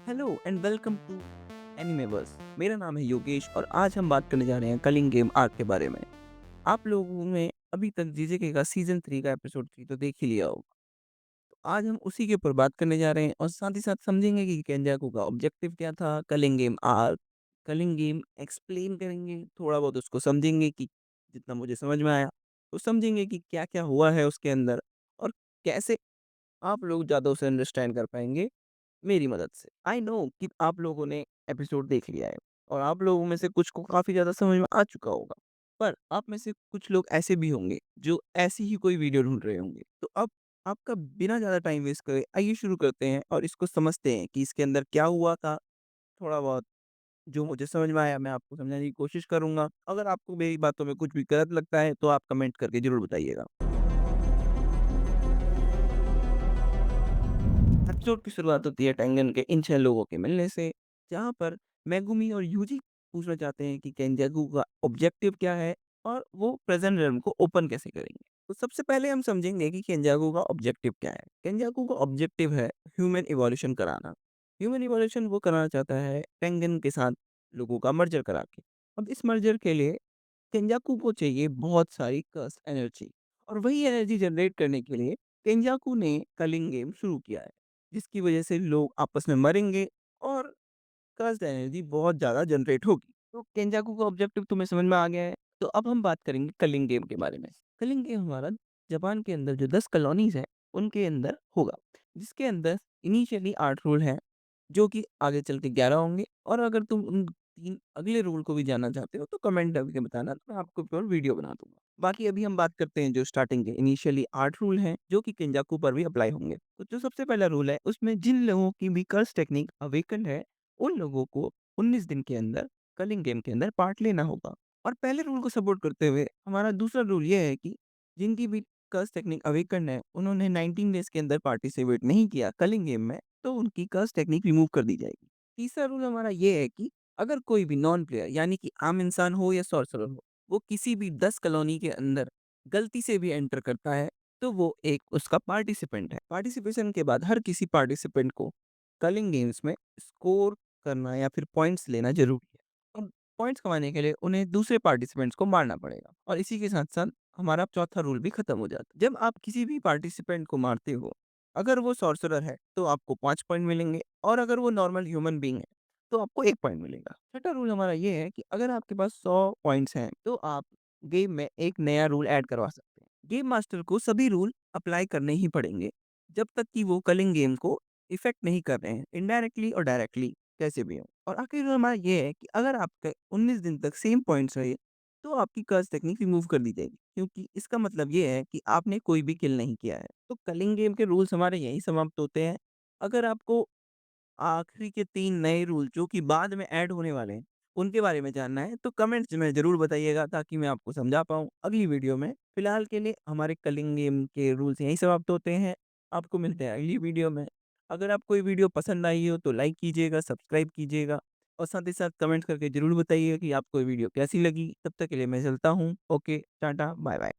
Hello and welcome to Animeverse. मेरा नाम है योगेश और आज हम बात करने जा रहे हैं कलिंग गेम आर्क के बारे में। आप लोगों ने अभी तक जीजेके का सीजन 3 का एपिसोड 3 तो देख ही लिया होगा। तो आज हम उसी के ऊपर बात करने जा रहे हैं और साथ ही साथ समझेंगे कि केंजाकू का ऑब्जेक्टिव क्या था, culling game arc, culling game explain करेंगे, थोड़ा बहुत उसको समझेंगे कि जितना मुझे समझ में आया, तो समझेंगे कि क्या-क्या हुआ है उसके अंदर और कैसे आप लोग ज़्यादा उसे अंडरस्टैंड कर पाएँगे मेरी मदद से। आई नो कि आप लोगों ने एपिसोड देख लिया है और आप लोगों में से कुछ को काफ़ी ज़्यादा समझ में आ चुका होगा। पर आप में से कुछ लोग ऐसे भी होंगे जो ऐसी ही कोई वीडियो ढूँढ रहे होंगे। तो अब आपका बिना ज़्यादा टाइम वेस्ट करे आइए शुरू करते हैं और इसको समझते हैं कि इसके अंदर क्या हुआ था। थोड़ा बहुत जो मुझे समझ में आया मैं आपको समझाने की कोशिश करूँगा। अगर आपको मेरी बातों में कुछ भी गलत लगता है तो आप कमेंट करके ज़रूर बताइएगा। एपिसोड की शुरुआत होती है टेंगन के इन 6 लोगों के मिलने से, जहाँ पर मेगुमी और यूजी पूछना चाहते हैं कि केंजाकू का ऑब्जेक्टिव क्या है और वो प्रेजेंट रेल्म को ओपन कैसे करेंगे। तो सबसे पहले हम समझेंगे कि केंजाकू का ऑब्जेक्टिव क्या है। केंजाकू का ऑब्जेक्टिव है ह्यूमन इवोल्यूशन कराना। ह्यूमन इवोल्यूशन वो कराना चाहता है टेंगन के साथ लोगों का मर्जर करा के। अब इस मर्जर के लिए केंजाकू को चाहिए बहुत सारी कर्स्ट एनर्जी और वही एनर्जी जनरेट करने के लिए केंजाकू ने कलिंग गेम शुरू किया है, जिसकी वजह से लोग आपस में मरेंगे और कर्स्ट एनर्जी बहुत ज़्यादा जनरेट होगी। तो केंजाकू का ऑब्जेक्टिव तुम्हें समझ में आ गया है। तो अब हम बात करेंगे कलिंग गेम के बारे में। कलिंग गेम हमारा जापान के अंदर जो 10 कॉलोनीज़ हैं, उनके अंदर होगा, जिसके अंदर इनिशियली 8 रूल हैं, जो कि आगे चल के 11 होंगे और अगर तुम उन 3 अगले रूल को भी जानना चाहते हो तो कमेंट करके बताना, तो मैं आपके ऊपर वीडियो बना दूँगा। बाकी अभी हम बात करते हैं जो स्टार्टिंग के इनिशियली 8 रूल हैं, जो कि केंजाकू पर भी अप्लाई होंगे। तो जो सबसे पहला रूल है, उसमें जिन लोगों की भी कर्स टेक्निक अवेकन्ड है, उन लोगों को 19 दिन के अंदर कलिंग गेम के अंदर पार्ट लेना होगा। और पहले रूल को सपोर्ट करते हुए हमारा दूसरा रूल ये है कि जिनकी भी कर्स टेक्निक अवेकन्ड है, उन्होंने 19 डेज़ के अंदर पार्टिसिपेट नहीं किया कलिंग गेम में, तो उनकी कर्स टेक्निक रिमूव कर दी जाएगी। तीसरा रूल हमारा ये है कि अगर कोई भी नॉन प्लेयर यानी कि आम इंसान हो या सॉर्सरर हो, वो किसी भी 10 कॉलोनी के अंदर गलती से भी एंटर करता है, तो वो एक उसका पार्टिसिपेंट है। पार्टिसिपेशन के बाद हर किसी पार्टिसिपेंट को कलिंग गेम्स में स्कोर करना या फिर पॉइंट्स लेना ज़रूरी है। और पॉइंट्स कमाने के लिए उन्हें दूसरे पार्टिसिपेंट्स को मारना पड़ेगा और इसी के साथ-साथ हमारा चौथा रूल भी खत्म हो जाता है। जब आप किसी भी पार्टिसिपेंट को मारते हो, अगर वो सॉर्सरर है, तो आपको 5 पॉइंट मिलेंगे और अगर वो नॉर्मल ह्यूमन बीइंग है, तो आपको 1 पॉइंट मिलेगा। छठा रूल हमारा ये है कि अगर आपके पास 100 पॉइंट्स हैं, तो आप गेम में एक नया रूल ऐड करवा सकते हैं। गेम मास्टर को सभी रूल अप्लाई करने ही पड़ेंगे, जब तक कि वो कलिंग गेम को इफ़ेक्ट नहीं कर रहे हैं, इनडायरेक्टली और डायरेक्टली कैसे भी हो। और आखिरी रूल हमारा ये है कि अगर आपके 19 दिन तक सेम पॉइंट्स रहे, तो आपकी कर्स टेक्निक रिमूव कर दी जाएगी, क्योंकि इसका मतलब ये है कि आपने कोई भी किल नहीं किया है। तो कलिंग गेम के रूल्स हमारे यहीं समाप्त होते हैं। अगर आपको आखिरी के 3 नए रूल जो कि बाद में ऐड होने वाले हैं, उनके बारे में जानना है तो कमेंट्स में ज़रूर बताइएगा ताकि मैं आपको समझा पाऊँ अगली वीडियो में। फिलहाल के लिए हमारे कलिंग गेम के रूल्स यहीं समाप्त होते हैं। आपको मिलते हैं अगली वीडियो में। अगर आपको ये वीडियो पसंद आई हो तो लाइक कीजिएगा, सब्सक्राइब कीजिएगा और साथ ही साथ कमेंट करके ज़रूर बताइएगा कि आपको ये वीडियो कैसी लगी। तब तक के लिए मैं चलता हूँ। Okay, Tata, bye-bye.